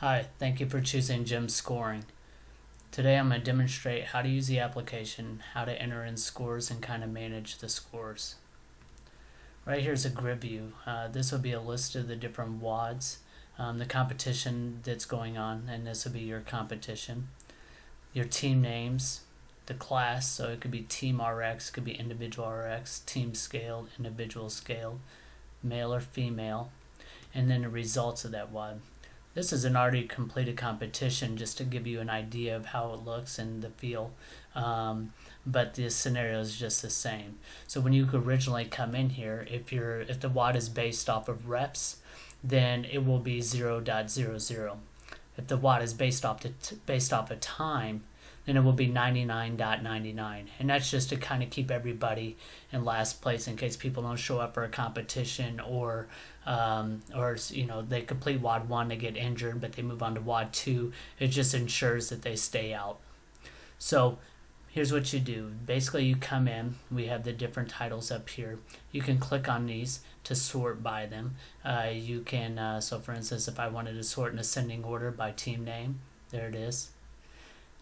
Hi, thank you for choosing JEMM Scoring. Today I'm going to demonstrate how to use the application, how to enter in scores, and kind of manage the scores. Right here's a grid view. This will be a list of the different WODs, the competition that's going on, and this will be your competition. Your team names, the class, so it could be Team RX, could be Individual RX, Team Scaled, Individual Scaled, male or female, and then the results of that WOD. This is an already completed competition just to give you an idea of how it looks and the feel, but the scenario is just the same. So when you originally come in here, if the WOD is based off of reps, then it will be 0.00. If the WOD is based off of time, then it will be 99.99, and that's just to kind of keep everybody in last place in case people don't show up for a competition, or they complete WOD 1, they get injured, but they move on to WOD 2. It just ensures that they stay out. So here's what you do. Basically, you come in, we have the different titles up here. You can click on these to sort by them. You can, so for instance, if I wanted to sort in ascending order by team name, there it is.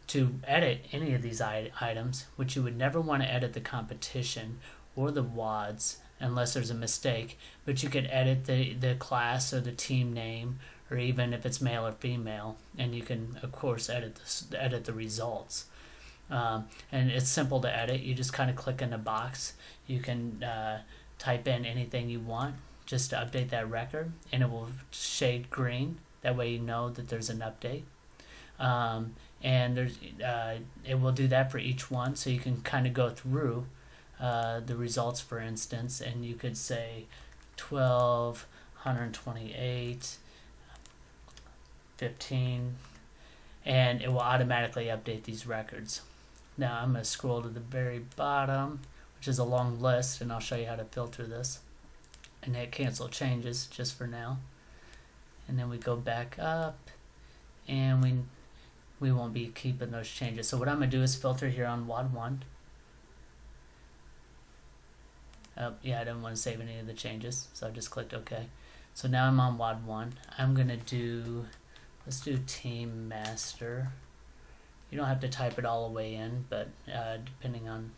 To edit any of these items, which you would never want to edit the competition or the WODs unless there's a mistake, but you could edit the class or the team name, or even if it's male or female, and you can of course edit the results. And it's simple to edit. You just kind of click in the box. You can type in anything you want just to update that record, and it will shade green. That way you know that there's an update. And it will do that for each one, so you can kind of go through the results, for instance, and you could say 12, 128, 15, and it will automatically update these records. Now I'm going to scroll to the very bottom, which is a long list, and I'll show you how to filter this, and hit cancel changes just for now. And then we go back up, and we won't be keeping those changes. So what I'm going to do is filter here on WOD 1. Yeah, I didn't want to save any of the changes, so I just clicked OK. So now I'm on WOD 1. I'm going to let's do Team Master. You don't have to type it all the way in, but depending on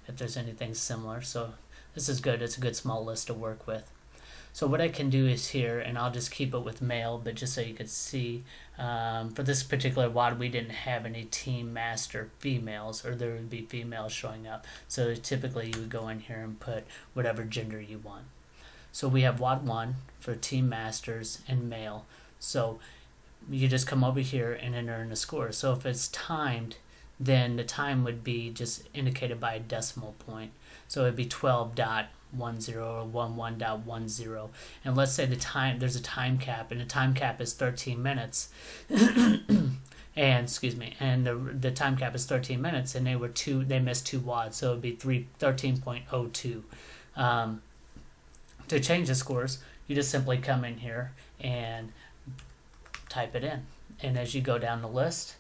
if there's anything similar. So this is good. It's a good small list to work with. So what I can do is here, and I'll just keep it with male, but just so you could see, for this particular WOD, we didn't have any team master females, or there would be females showing up. So typically you would go in here and put whatever gender you want. So we have WOD 1 for team masters and male. So you just come over here and enter in a score. So if it's timed, then the time would be just indicated by a decimal point. So it would be 12.10 or 11.10, and let's say there's a time cap, and the time cap is 13 minutes. And the time cap is 13 minutes, and they missed 2 WODs, so it would be 13.02. To change the scores, you just simply come in here and type it in, and as you go down the list,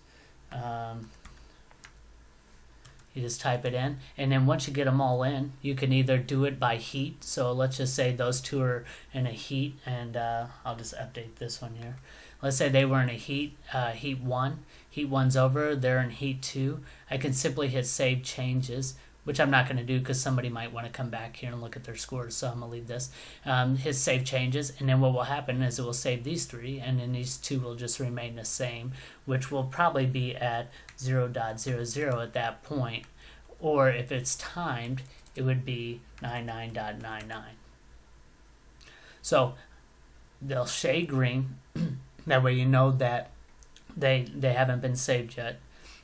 you just type it in, and then once you get them all in, you can either do it by heat. So let's just say those two are in a heat, and I'll just update this one here. Let's say they were in a heat, heat 1. Heat 1's over, they're in heat 2. I can simply hit save changes, which I'm not going to do because somebody might want to come back here and look at their scores, so I'm going to leave this. Hit save changes, and then what will happen is it will save these 3, and then these 2 will just remain the same, which will probably be at 0.00 at that point, or if it's timed, it would be 99.99. So they'll shade green, that way you know that they haven't been saved yet,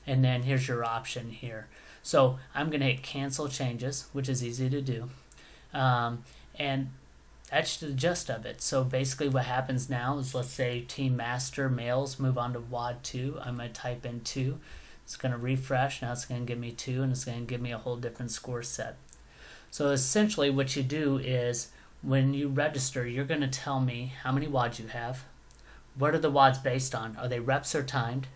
and then here's your option here. So I'm going to hit cancel changes, which is easy to do, and that's the gist of it. So basically what happens now is, let's say team master males move on to WOD 2. I'm going to type in 2. It's going to refresh. Now it's going to give me 2, and it's going to give me a whole different score set. So essentially what you do is, when you register, you're going to tell me how many WODs you have. What are the WODs based on? Are they reps or timed?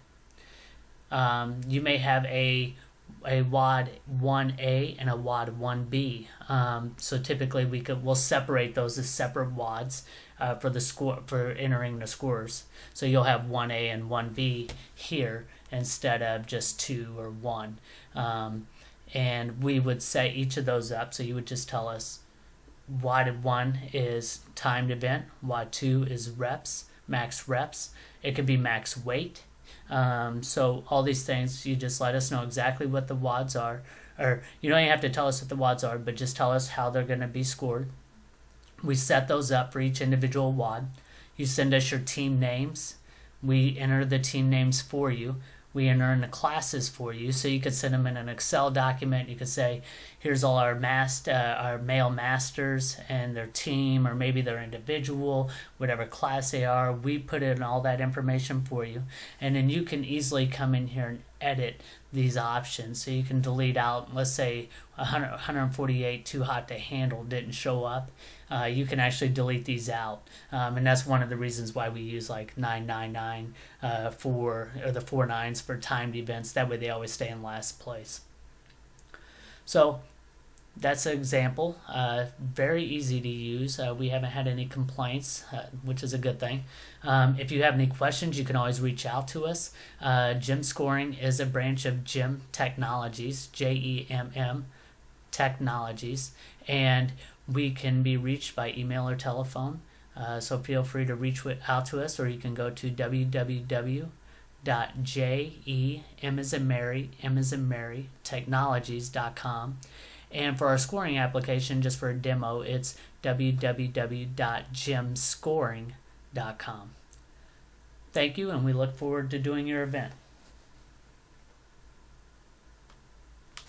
You may have a WOD 1A and a WOD 1B. So typically we'll separate those as separate WODs. for the score for entering the scores. So you'll have 1A and 1B here instead of just 2 or 1. And we would set each of those up. So you would just tell us WOD 1 is timed event, WOD 2 is reps, max reps. It could be max weight. So all these things, you just let us know exactly what the WODs are. Or you don't even have to tell us what the WODs are, but just tell us how they're going to be scored. We set those up for each individual WOD. You send us your team names. We enter the team names for you. We enter in the classes for you, so you could send them in an Excel document. You could say, here's all our male masters and their team, or maybe their individual, whatever class they are. We put in all that information for you, and then you can easily come in here and edit these options. So you can delete out, let's say 148 too hot to handle didn't show up. You can actually delete these out, and that's one of the reasons why we use like 999 or the 4 nines for timed events. That way they always stay in last place. So that's an example. Very easy to use. We haven't had any complaints, which is a good thing. If you have any questions, you can always reach out to us. JEMM Scoring is a branch of JEMM Technologies, JEMM Technologies, and we can be reached by email or telephone. So feel free to reach out to us, or you can go to www.technologies.com. And for our scoring application, just for a demo, it's www.jemmscoring.com. Thank you, and we look forward to doing your event.